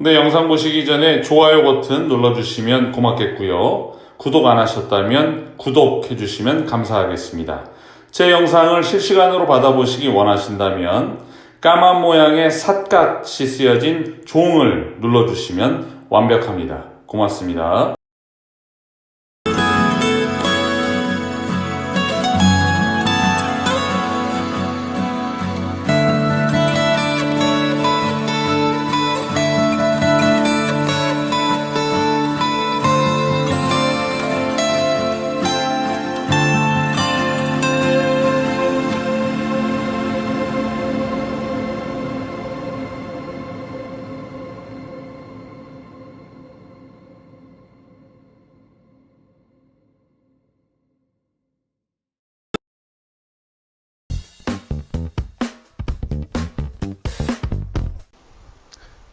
근데 영상 보시기 전에 좋아요 버튼 눌러주시면 고맙겠고요. 구독 안 하셨다면 구독해 주시면 감사하겠습니다. 제 영상을 실시간으로 받아보시기 원하신다면 까만 모양의 삿갓이 쓰여진 종을 눌러주시면 완벽합니다. 고맙습니다.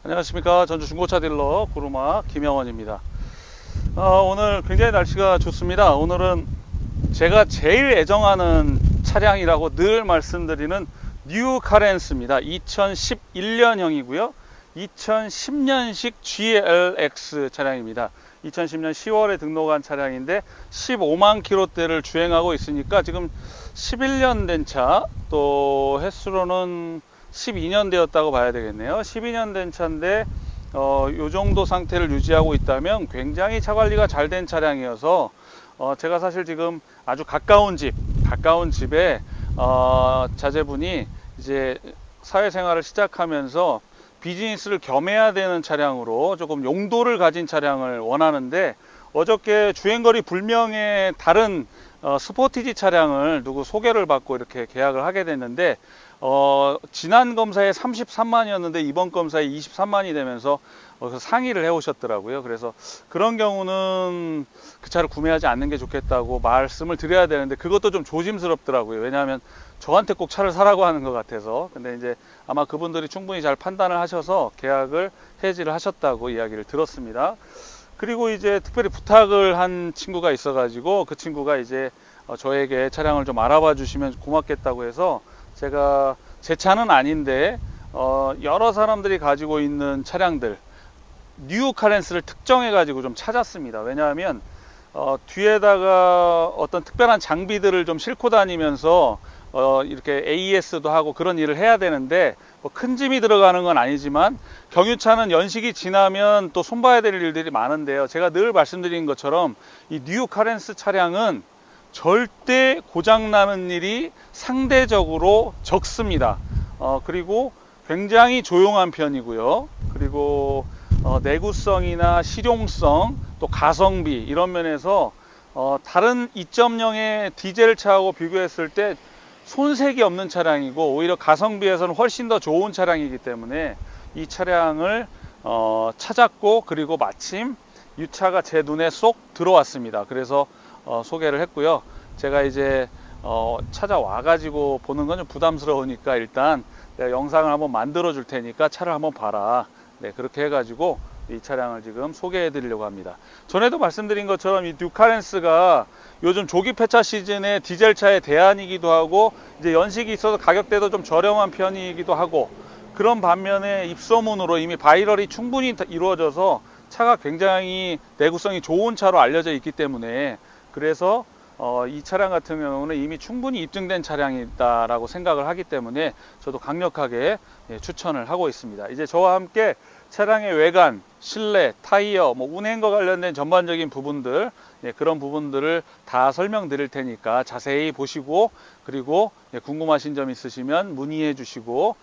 안녕하십니까. 전주 중고차 딜러 구루마 김영원입니다. 오늘 굉장히 날씨가 좋습니다. 오늘은 제가 제일 애정하는 차량이라고 늘 말씀드리는 뉴 카렌스입니다. 2011년형이고요 2010년식 GLX 차량입니다. 2010년 10월에 등록한 차량인데 15만 킬로대를 주행하고 있으니까 지금 11년 된 차, 또 횟수로는 12년 되었다고 봐야 되겠네요. 12년 된 차인데 요 정도 상태를 유지하고 있다면 굉장히 차 관리가 잘 된 차량이어서 제가 사실 지금 아주 가까운 집에 자제분이 이제 사회생활을 시작하면서 비즈니스를 겸해야 되는 차량으로 조금 용도를 가진 차량을 원하는데, 어저께 주행거리 불명의 다른 스포티지 차량을 누구 소개를 받고 이렇게 계약을 하게 됐는데, 지난 검사에 33만이었는데 이번 검사에 23만이 되면서 상의를 해 오셨더라고요. 그래서 그런 경우는 그 차를 구매하지 않는 게 좋겠다고 말씀을 드려야 되는데, 그것도 좀 조심스럽더라고요. 왜냐하면 저한테 꼭 차를 사라고 하는 것 같아서. 근데 이제 아마 그분들이 충분히 잘 판단을 하셔서 계약을 해지를 하셨다고 이야기를 들었습니다. 그리고 이제 특별히 부탁을 한 친구가 있어 가지고, 그 친구가 이제 저에게 차량을 좀 알아봐 주시면 고맙겠다고 해서, 제가 제 차는 아닌데 여러 사람들이 가지고 있는 차량들 뉴 카렌스를 특정해 가지고 좀 찾았습니다. 왜냐하면 뒤에다가 어떤 특별한 장비들을 좀 싣고 다니면서 이렇게 AS도 하고 그런 일을 해야 되는데, 뭐 큰 짐이 들어가는 건 아니지만 경유차는 연식이 지나면 또 손봐야 될 일들이 많은데요. 제가 늘 말씀드린 것처럼 이 뉴 카렌스 차량은 절대 고장나는 일이 상대적으로 적습니다. 그리고 굉장히 조용한 편이고요. 그리고 내구성이나 실용성, 또 가성비 이런 면에서 다른 2.0의 디젤 차하고 비교했을 때 손색이 없는 차량이고, 오히려 가성비에서는 훨씬 더 좋은 차량이기 때문에 이 차량을 찾았고, 그리고 마침 이 차가 제 눈에 쏙 들어왔습니다. 그래서 소개를 했고요. 제가 이제 찾아와 가지고 보는 건 좀 부담스러우니까 일단 내가 영상을 한번 만들어 줄 테니까 차를 한번 봐라. 네, 그렇게 해 가지고 이 차량을 지금 소개해 드리려고 합니다. 전에도 말씀드린 것처럼 이 뉴 카렌스가 요즘 조기 폐차 시즌에 디젤차의 대안이기도 하고, 이제 연식이 있어서 가격대도 좀 저렴한 편이기도 하고, 그런 반면에 입소문으로 이미 바이럴이 충분히 이루어져서 차가 굉장히 내구성이 좋은 차로 알려져 있기 때문에, 그래서 이 차량 같은 경우는 이미 충분히 입증된 차량이다라고 생각을 하기 때문에 저도 강력하게 추천을 하고 있습니다. 이제 저와 함께 차량의 외관, 실내, 타이어, 뭐 운행과 관련된 전반적인 부분들, 그런 부분들을 다 설명드릴 테니까 자세히 보시고, 그리고 궁금하신 점 있으시면 문의해 주시고,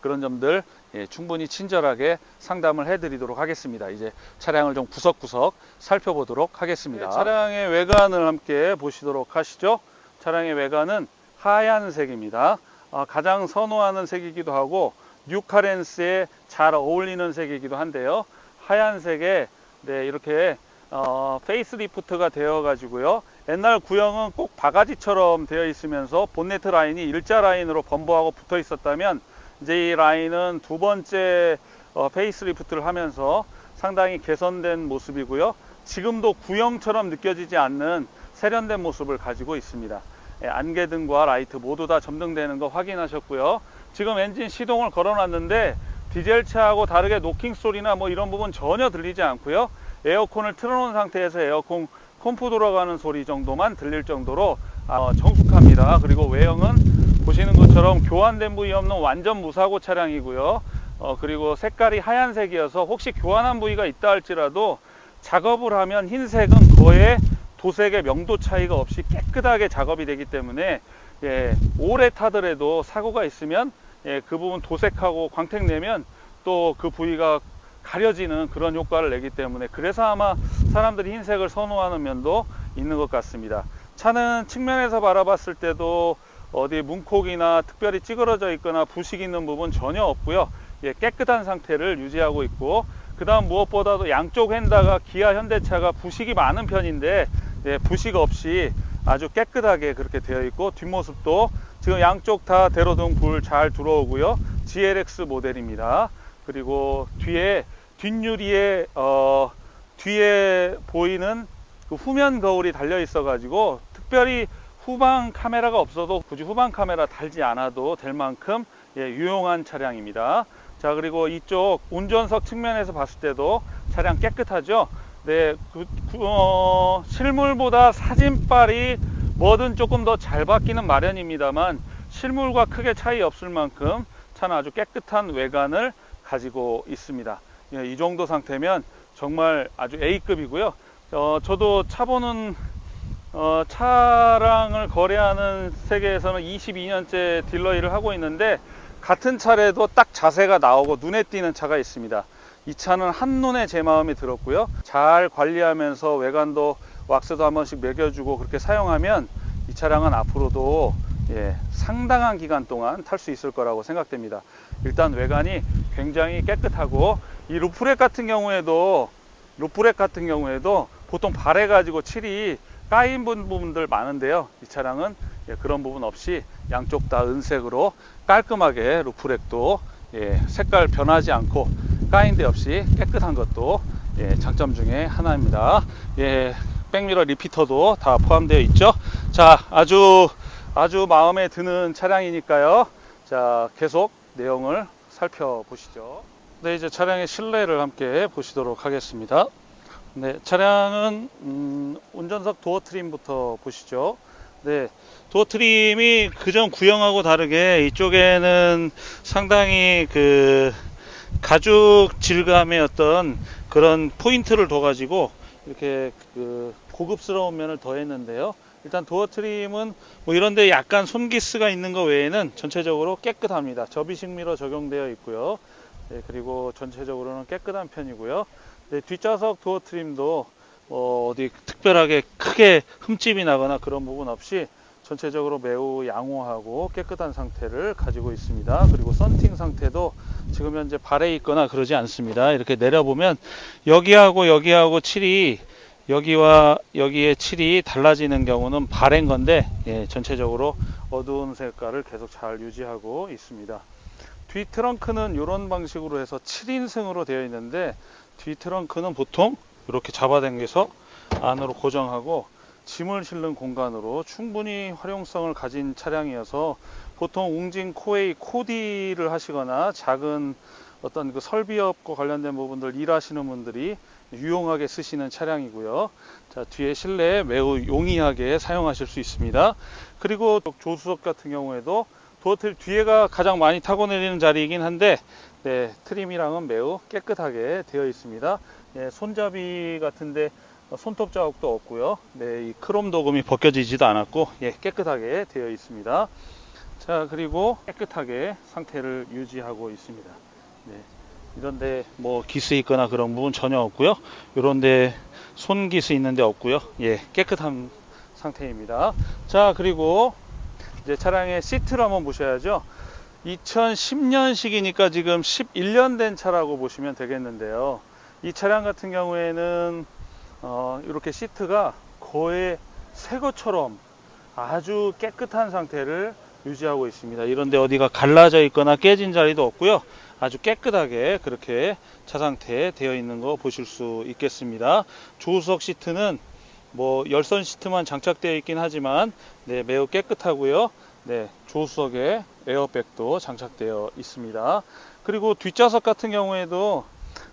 그런 점들 충분히 친절하게 상담을 해드리도록 하겠습니다. 이제 차량을 좀 구석구석 살펴보도록 하겠습니다. 차량의 외관을 함께 보시도록 하시죠. 차량의 외관은 하얀색입니다. 가장 선호하는 색이기도 하고 뉴 카렌스에 잘 어울리는 색이기도 한데요. 하얀색에 이렇게 페이스리프트가 되어 가지고요. 옛날 구형은 꼭 바가지처럼 되어 있으면서 본네트 라인이 일자 라인으로 범벅하고 붙어 있었다면, 이제 이 라인은 두 번째 페이스리프트를 하면서 상당히 개선된 모습이고요. 지금도 구형처럼 느껴지지 않는 세련된 모습을 가지고 있습니다. 안개등과 라이트 모두 다 점등되는 거 확인하셨고요. 지금 엔진 시동을 걸어 놨는데 디젤차하고 다르게 노킹 소리나 뭐 이런 부분 전혀 들리지 않고요. 에어컨을 틀어놓은 상태에서 에어컨 펌프 돌아가는 소리 정도만 들릴 정도로 정숙합니다. 그리고 외형은 보시는 것처럼 교환된 부위 없는 완전 무사고 차량이고요. 그리고 색깔이 하얀색이어서 혹시 교환한 부위가 있다 할지라도 작업을 하면 흰색은 거의 도색의 명도 차이가 없이 깨끗하게 작업이 되기 때문에 오래 타더라도 사고가 있으면 그 부분 도색하고 광택 내면 또 그 부위가 가려지는 그런 효과를 내기 때문에, 그래서 아마 사람들이 흰색을 선호하는 면도 있는 것 같습니다. 차는 측면에서 바라봤을 때도 어디 문콕이나 특별히 찌그러져 있거나 부식 있는 부분 전혀 없고요. 깨끗한 상태를 유지하고 있고, 그 다음 무엇보다도 양쪽 휀다가 기아 현대차가 부식이 많은 편인데 부식 없이 아주 깨끗하게 그렇게 되어 있고, 뒷모습도 지금 양쪽 다 대로등 불 잘 들어오고요. GLX 모델입니다. 그리고 뒤에 뒷유리에 뒤에 보이는 그 후면 거울이 달려 있어 가지고 특별히 후방 카메라가 없어도 굳이 후방 카메라 달지 않아도 될 만큼 유용한 차량입니다. 자, 그리고 이쪽 운전석 측면에서 봤을 때도 차량 깨끗하죠. 네, 실물보다 사진빨이 뭐든 조금 더 잘 바뀌는 마련입니다만 실물과 크게 차이 없을 만큼 차는 아주 깨끗한 외관을 가지고 있습니다. 이 정도 상태면 정말 아주 A급이고요. 저도 차 보는 차량을 거래하는 세계에서는 22년째 딜러 일을 하고 있는데, 같은 차례도 딱 자세가 나오고 눈에 띄는 차가 있습니다. 이 차는 한눈에 제 마음에 들었고요. 잘 관리하면서 외관도 왁스도 한 번씩 매겨주고 그렇게 사용하면 이 차량은 앞으로도 상당한 기간 동안 탈 수 있을 거라고 생각됩니다. 일단 외관이 굉장히 깨끗하고, 이 루프렉 같은 경우에도 보통 발해 가지고 칠이 까인 부분들 많은데요. 이 차량은 그런 부분 없이 양쪽 다 은색으로 깔끔하게 루프렉도 색깔 변하지 않고 까인 데 없이 깨끗한 것도 장점 중에 하나입니다. 백미러 리피터도 다 포함되어 있죠. 자, 아주 마음에 드는 차량이니까요. 자, 계속 내용을 살펴보시죠. 네, 이제 차량의 실내를 함께 보시도록 하겠습니다. 네, 차량은 운전석 도어 트림부터 보시죠. 네, 도어 트림이 그전 구형하고 다르게 이쪽에는 상당히 그 가죽 질감의 어떤 그런 포인트를 둬 가지고 이렇게 그 고급스러운 면을 더했는데요. 일단 도어 트림은 뭐 이런데 약간 손기스가 있는 것 외에는 전체적으로 깨끗합니다. 접이식 미러 적용되어 있고요. 그리고 전체적으로는 깨끗한 편이고요. 뒷좌석 도어 트림도 어디 특별하게 크게 흠집이 나거나 그런 부분 없이 전체적으로 매우 양호하고 깨끗한 상태를 가지고 있습니다. 그리고 썬팅 상태도 지금 현재 발해 있거나 그러지 않습니다. 이렇게 내려보면 여기하고 칠이, 여기와 여기의 칠이 달라지는 경우는 발해인 건데 전체적으로 어두운 색깔을 계속 잘 유지하고 있습니다. 뒤 트렁크는 이런 방식으로 해서 7인승으로 되어 있는데, 뒤 트렁크는 보통 이렇게 잡아당겨서 안으로 고정하고 짐을 실는 공간으로 충분히 활용성을 가진 차량이어서 보통 웅진 코웨이 코디를 하시거나 작은 어떤 그 설비업과 관련된 부분들 일하시는 분들이 유용하게 쓰시는 차량이고요. 자, 뒤에 실내에 매우 용이하게 사용하실 수 있습니다. 그리고 조수석 같은 경우에도 도어트림 뒤에가 가장 많이 타고 내리는 자리이긴 한데 트림이랑은 매우 깨끗하게 되어 있습니다. 손잡이 같은데 손톱 자국도 없고요. 이 크롬 도금이 벗겨지지도 않았고 깨끗하게 되어 있습니다. 자, 그리고 깨끗하게 상태를 유지하고 있습니다. 이런데 뭐 기스 있거나 그런 부분 전혀 없고요. 이런데 손 기스 있는데 없고요. 깨끗한 상태입니다. 자, 그리고 이제 차량의 시트를 한번 보셔야죠. 2010년식이니까 지금 11년 된 차라고 보시면 되겠는데요. 이 차량 같은 경우에는 이렇게 시트가 거의 새 것처럼 아주 깨끗한 상태를 유지하고 있습니다. 이런데 어디가 갈라져 있거나 깨진 자리도 없고요. 아주 깨끗하게 그렇게 차 상태에 되어 있는 거 보실 수 있겠습니다. 조수석 시트는 뭐 열선 시트만 장착되어 있긴 하지만 매우 깨끗하고요. 네, 조수석에 에어백도 장착되어 있습니다. 그리고 뒷좌석 같은 경우에도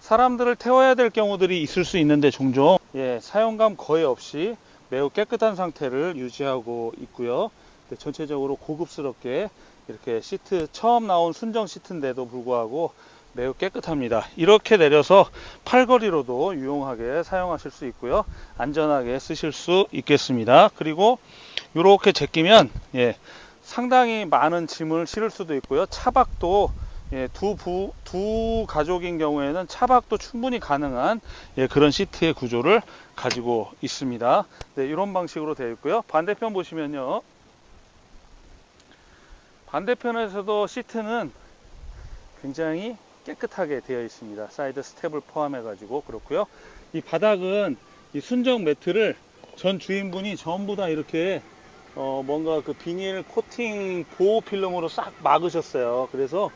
사람들을 태워야 될 경우들이 있을 수 있는데 종종 사용감 거의 없이 매우 깨끗한 상태를 유지하고 있고요. 네, 전체적으로 고급스럽게 이렇게 시트, 처음 나온 순정 시트인데도 불구하고 매우 깨끗합니다. 이렇게 내려서 팔걸이로도 유용하게 사용하실 수 있고요. 안전하게 쓰실 수 있겠습니다. 그리고 이렇게 제끼면 상당히 많은 짐을 실을 수도 있고요. 차박도 두 가족인 경우에는 차박도 충분히 가능한 그런 시트의 구조를 가지고 있습니다. 네, 이런 방식으로 되어 있고요. 반대편 보시면요. 반대편에서도 시트는 굉장히 깨끗하게 되어 있습니다. 사이드 스텝을 포함해 가지고 그렇고요. 이 바닥은 이 순정 매트를 전 주인분이 전부 다 이렇게 뭔가 그 비닐 코팅 보호 필름으로 싹 막으셨어요. 그래서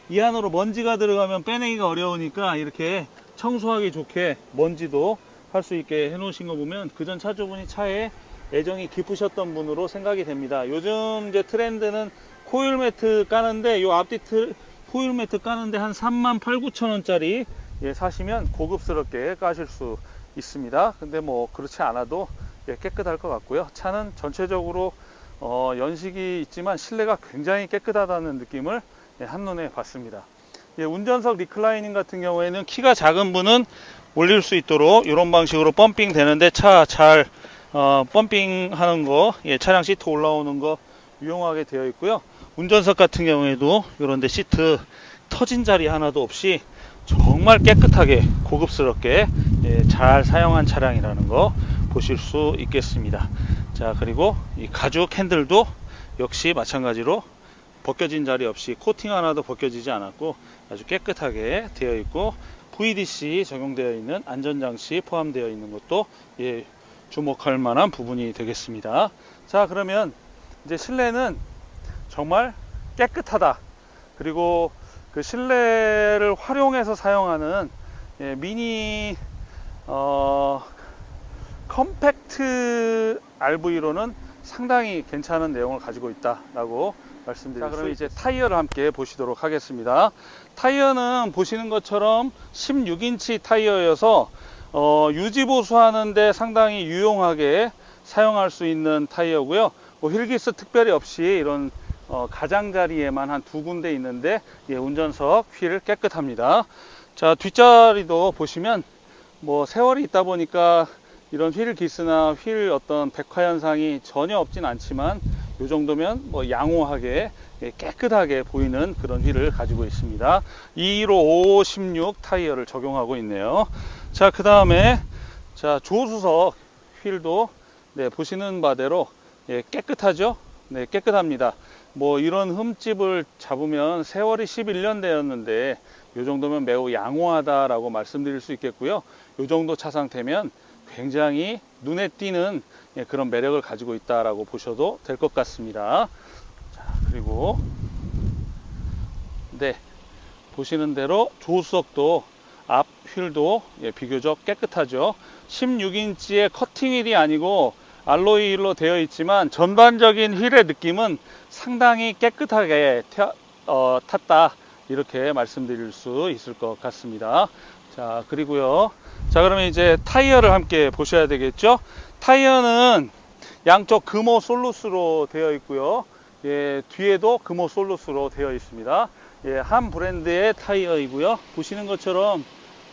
이 안으로 먼지가 들어가면 빼내기가 어려우니까 이렇게 청소하기 좋게 먼지도 할 수 있게 해 놓으신 거 보면 그전 차주분이 차에 애정이 깊으셨던 분으로 생각이 됩니다. 요즘 이제 트렌드는 코일 매트 까는데 요 앞뒤 코일 매트 까는데 한 38,900원짜리 사시면 고급스럽게 까실 수 있습니다. 근데 뭐 그렇지 않아도 깨끗할 것 같고요. 차는 전체적으로 연식이 있지만 실내가 굉장히 깨끗하다는 느낌을 한눈에 봤습니다. 운전석 리클라이닝 같은 경우에는 키가 작은 분은 올릴 수 있도록 이런 방식으로 펌핑 되는데 차 잘 펌핑 하는 거, 차량 시트 올라오는 거 유용하게 되어 있고요. 운전석 같은 경우에도 이런데 시트 터진 자리 하나도 없이 정말 깨끗하게 고급스럽게 잘 사용한 차량이라는 거 보실 수 있겠습니다. 자, 그리고 이 가죽 핸들도 역시 마찬가지로 벗겨진 자리 없이 코팅 하나도 벗겨지지 않았고 아주 깨끗하게 되어 있고 VDC 적용되어 있는 안전장치 포함되어 있는 것도 주목할 만한 부분이 되겠습니다. 자, 그러면 이제 실내는 정말 깨끗하다. 그리고 그 실내를 활용해서 사용하는 미니 컴팩트 RV로는 상당히 괜찮은 내용을 가지고 있다라고 말씀드릴 수 있습니다. 그럼 이제 타이어를 함께 보시도록 하겠습니다. 타이어는 보시는 것처럼 16인치 타이어여서 유지보수하는데 상당히 유용하게 사용할 수 있는 타이어고요. 휠기스 특별히 없이 이런 가장자리에만 한 두 군데 있는데 운전석 휠 깨끗합니다. 자, 뒷자리도 보시면 뭐 세월이 있다 보니까 이런 휠 기스나 휠 어떤 백화 현상이 전혀 없진 않지만 이 정도면 뭐 양호하게 깨끗하게 보이는 그런 휠을 가지고 있습니다. 215 16 타이어를 적용하고 있네요. 자, 그 다음에 자, 조수석 휠도 보시는 바대로 깨끗하죠? 네, 깨끗합니다. 뭐 이런 흠집을 잡으면 세월이 11년 되었는데 이 정도면 매우 양호하다라고 말씀드릴 수 있겠고요. 이 정도 차 상태면 굉장히 눈에 띄는 그런 매력을 가지고 있다라고 보셔도 될 것 같습니다. 자, 그리고 보시는 대로 조수석도 앞 휠도 비교적 깨끗하죠. 16인치의 커팅 휠이 아니고 알로이 휠로 되어 있지만 전반적인 휠의 느낌은 상당히 깨끗하게 탔다, 이렇게 말씀드릴 수 있을 것 같습니다. 자, 그리고요. 자, 그러면 이제 타이어를 함께 보셔야 되겠죠. 타이어는 양쪽 금호 솔루스로 되어 있고요. 뒤에도 금호 솔루스로 되어 있습니다. 한 브랜드의 타이어이고요. 보시는 것처럼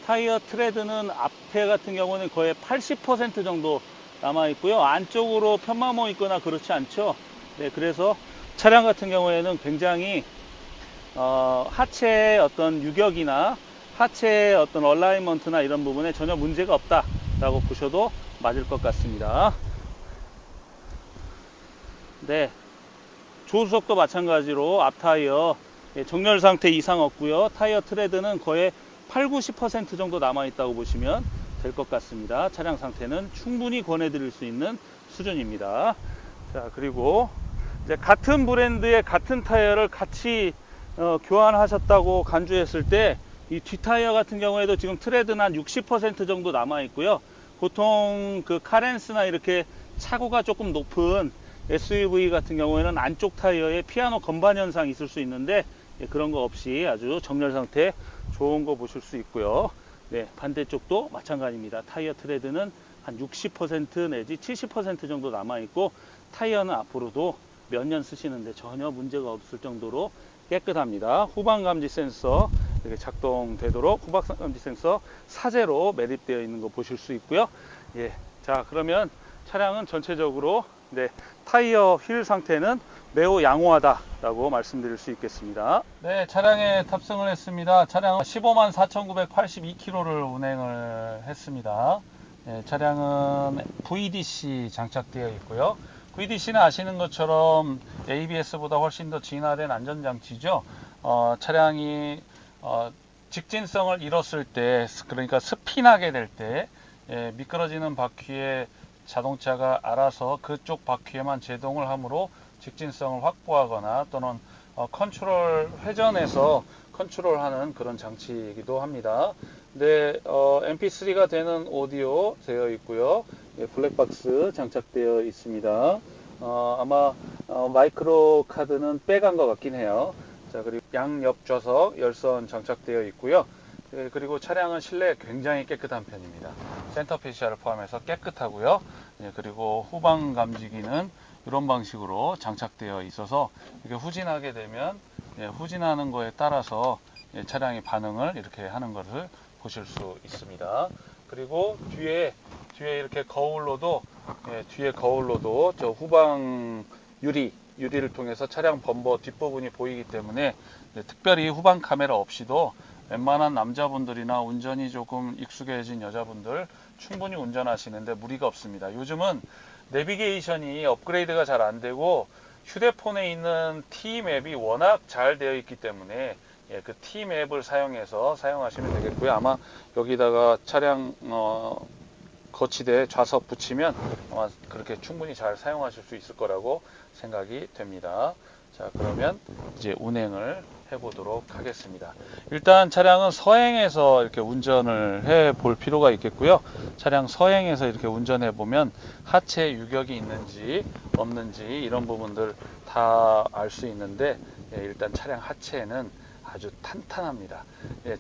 타이어 트레드는 앞에 같은 경우는 거의 80% 정도 남아 있고요. 안쪽으로 편마모 있거나 그렇지 않죠. 그래서 차량 같은 경우에는 굉장히 하체의 어떤 유격이나 하체의 어떤 얼라이먼트나 이런 부분에 전혀 문제가 없다라고 보셔도 맞을 것 같습니다. 조수석도 마찬가지로 앞 타이어 정렬 상태 이상 없고요. 타이어 트레드는 거의 80~90% 정도 남아 있다고 보시면 될 것 같습니다. 차량 상태는 충분히 권해드릴 수 있는 수준입니다. 자, 그리고 이제 같은 브랜드의 같은 타이어를 같이 교환하셨다고 간주했을 때 이 뒷타이어 같은 경우에도 지금 트레드는 한 60% 정도 남아 있고요. 보통 그 카렌스나 이렇게 차고가 조금 높은 SUV 같은 경우에는 안쪽 타이어에 피아노 건반 현상이 있을 수 있는데 그런 거 없이 아주 정렬 상태 좋은 거 보실 수 있고요. 네, 반대쪽도 마찬가지입니다. 타이어 트레드는 한 60% 내지 70% 정도 남아있고 타이어는 앞으로도 몇 년 쓰시는데 전혀 문제가 없을 정도로 깨끗합니다. 후방 감지 센서 이렇게 작동되도록 후방 감지 센서 사제로 매립되어 있는 거 보실 수 있고요. 예, 자 그러면 차량은 전체적으로 네, 타이어 휠 상태는 매우 양호하다라고 말씀드릴 수 있겠습니다. 네, 차량에 탑승을 했습니다. 차량은 154,982km를 운행을 했습니다. 네, 차량은 VDC 장착되어 있고요. VDC는 아시는 것처럼 ABS보다 훨씬 더 진화된 안전장치죠. 차량이 직진성을 잃었을 때, 그러니까 스피나게 될 때 미끄러지는 바퀴에 자동차가 알아서 그쪽 바퀴에만 제동을 하므로 직진성을 확보하거나 또는 컨트롤 회전에서 컨트롤하는 그런 장치이기도 합니다. 네, MP3가 되는 오디오 되어 있고요. 예, 블랙박스 장착되어 있습니다. 아마 마이크로 카드는 빼간 것 같긴 해요. 자, 그리고 양옆 좌석 열선 장착되어 있고요. 예, 그리고 차량은 실내 굉장히 깨끗한 편입니다. 센터 페시아를 포함해서 깨끗하고요. 예, 그리고 후방 감지기는 이런 방식으로 장착되어 있어서 이렇게 후진하게 되면 후진하는 거에 따라서 차량의 반응을 이렇게 하는 것을 보실 수 있습니다. 그리고 뒤에 이렇게 거울로도 뒤에 거울로도 저 후방 유리를 통해서 차량 범버 뒷부분이 보이기 때문에 특별히 후방 카메라 없이도 웬만한 남자분들이나 운전이 조금 익숙해진 여자분들 충분히 운전하시는데 무리가 없습니다. 요즘은 내비게이션이 업그레이드가 잘 안 되고 휴대폰에 있는 T맵이 워낙 잘 되어 있기 때문에 그 T맵을 사용해서 사용하시면 되겠고요. 아마 여기다가 차량 거치대 좌석 붙이면 아마 그렇게 충분히 잘 사용하실 수 있을 거라고 생각이 됩니다. 자, 그러면 이제 운행을 해보도록 하겠습니다. 일단 차량은 서행해서 이렇게 운전을 해 볼 필요가 있겠고요. 차량 서행해서 이렇게 운전해 보면 하체 유격이 있는지 없는지 이런 부분들 다 알 수 있는데 일단 차량 하체는 아주 탄탄합니다.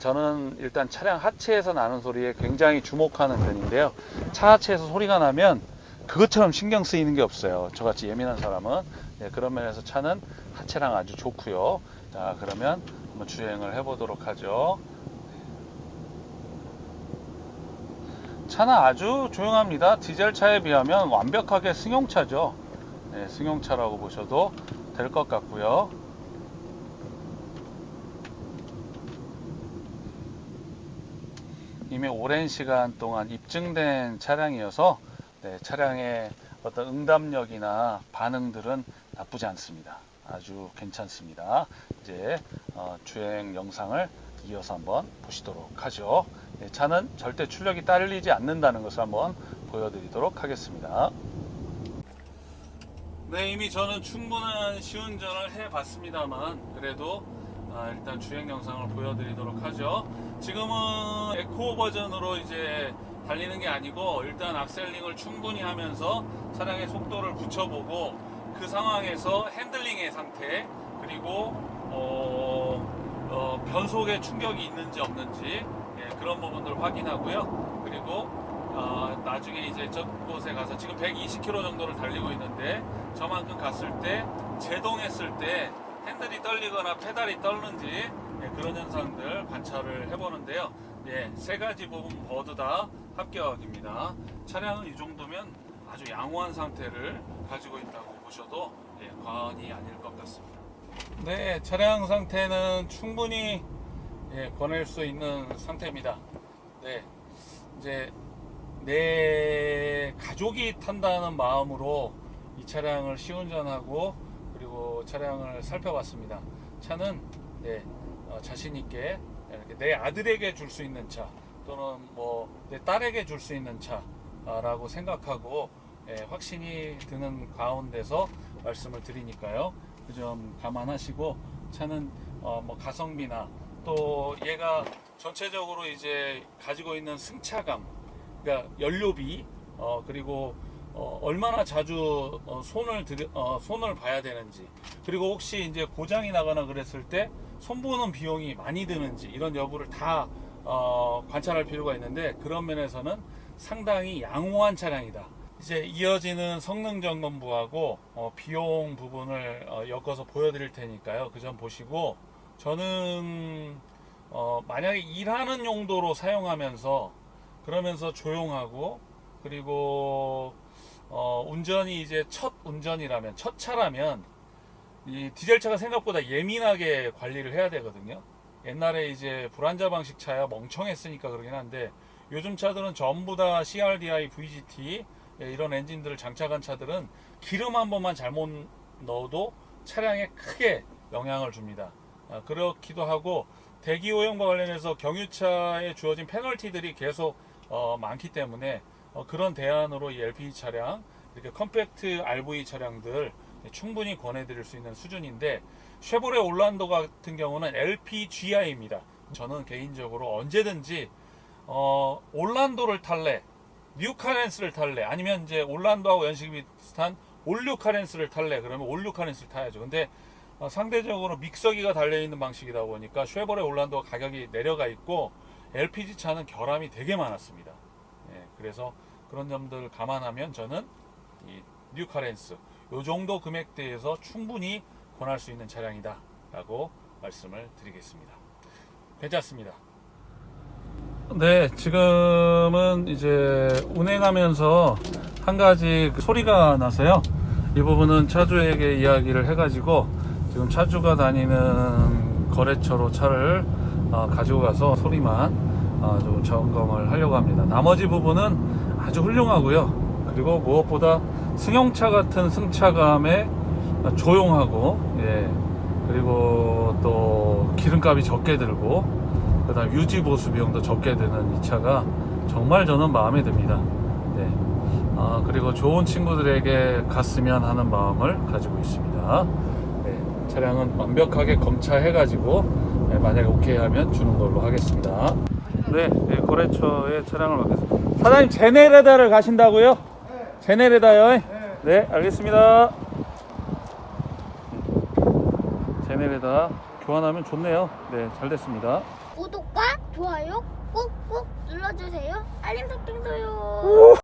저는 일단 차량 하체에서 나는 소리에 굉장히 주목하는 편인데요. 차 하체에서 소리가 나면 그것처럼 신경 쓰이는 게 없어요. 저같이 예민한 사람은. 그런 면에서 차는 하체랑 아주 좋고요. 자, 그러면 한번 주행을 해보도록 하죠. 차는 아주 조용합니다. 디젤 차에 비하면 완벽하게 승용차죠. 승용차라고 보셔도 될 것 같고요. 이미 오랜 시간 동안 입증된 차량이어서 차량의 어떤 응답력이나 반응들은 나쁘지 않습니다. 아주 괜찮습니다. 이제 주행 영상을 이어서 한번 보시도록 하죠. 차는 절대 출력이 딸리지 않는다는 것을 한번 보여드리도록 하겠습니다. 네, 이미 저는 충분한 시운전을 해봤습니다만 그래도 일단 주행 영상을 보여드리도록 하죠. 지금은 에코 버전으로 이제 달리는 게 아니고 일단 악셀링을 충분히 하면서 차량의 속도를 붙여보고 그 상황에서 핸들링의 상태 그리고 변속에 충격이 있는지 없는지 그런 부분들 확인하고요. 그리고 나중에 이제 저곳에 가서 지금 120km 정도를 달리고 있는데 저만큼 갔을 때 제동했을 때 핸들이 떨리거나 페달이 떨는지 그런 현상들 관찰을 해보는데요. 세 가지 부분 모두 다 합격입니다. 차량은 이 정도면 아주 양호한 상태를 가지고 있다고 보셔도 과언이 아닐 것 같습니다. 네, 차량 상태는 충분히 권할 수 있는 상태입니다. 이제 내 가족이 탄다는 마음으로 이 차량을 시운전하고 그리고 차량을 살펴봤습니다. 차는 자신 있게 이렇게 내 아들에게 줄 수 있는 차 또는 뭐 내 딸에게 줄 수 있는 차라고 생각하고 확신이 드는 가운데서 말씀을 드리니까요. 그 점 감안하시고 차는 뭐 가성비나 또 얘가 전체적으로 이제 가지고 있는 승차감, 그러니까 연료비 그리고 얼마나 자주 손을 봐야 되는지, 그리고 혹시 이제 고장이 나거나 그랬을 때 손보는 비용이 많이 드는지 이런 여부를 다 관찰할 필요가 있는데, 그런 면에서는 상당히 양호한 차량이다. 이제 이어지는 성능 점검부하고 비용 부분을 엮어서 보여드릴 테니까요. 그 점 보시고, 저는 만약에 일하는 용도로 사용하면서 그러면서 조용하고, 그리고 운전이 이제 첫 운전이라면, 첫 차라면 이 디젤차가 생각보다 예민하게 관리를 해야 되거든요. 옛날에 이제 불안자 방식 차야 멍청했으니까 그러긴 한데, 요즘 차들은 전부 다 CRDI, VGT 이런 엔진들을 장착한 차들은 기름 한 번만 잘못 넣어도 차량에 크게 영향을 줍니다. 그렇기도 하고, 대기 오염과 관련해서 경유차에 주어진 페널티들이 계속 많기 때문에 그런 대안으로 이 LPG 차량, 이렇게 컴팩트 RV 차량들 충분히 권해드릴 수 있는 수준인데, 쉐보레 올란도 같은 경우는 LPGI입니다. 저는 개인적으로 언제든지 올란도를 탈래, 뉴카렌스를 탈래, 아니면 이제 올란도하고 연식이 비슷한 올뉴카렌스를 탈래, 그러면 올뉴카렌스를 타야죠. 근데 상대적으로 믹서기가 달려있는 방식이다 보니까 쉐보레 올란도가 가격이 내려가 있고, LPG 차는 결함이 되게 많았습니다. 그래서 그런 점들을 감안하면 저는 이 뉴카렌스 요 정도 금액대에서 충분히 권할 수 있는 차량이다 라고 말씀을 드리겠습니다. 괜찮습니다. 네, 지금은 이제 운행하면서 한 가지 소리가 나서요. 이 부분은 차주에게 이야기를 해가지고 지금 차주가 다니는 거래처로 차를 가지고 가서 소리만 좀 점검을 하려고 합니다. 나머지 부분은 아주 훌륭하고요. 그리고 무엇보다 승용차 같은 승차감에 조용하고, 그리고 또 기름값이 적게 들고, 그 다음 유지 보수 비용도 적게 드는 이 차가 정말 저는 마음에 듭니다. 그리고 좋은 친구들에게 갔으면 하는 마음을 가지고 있습니다. 차량은 완벽하게 검차해가지고 만약에 오케이 하면 주는 걸로 하겠습니다. 거래처에 차량을 맡겼습니다. 사장님, 제네레다를 가신다고요? 네. 제네레다요? 네, 알겠습니다. 제네레다 교환하면 좋네요. 네, 잘 됐습니다. 구독과 좋아요 꾹꾹 눌러주세요. 알림 설정도요.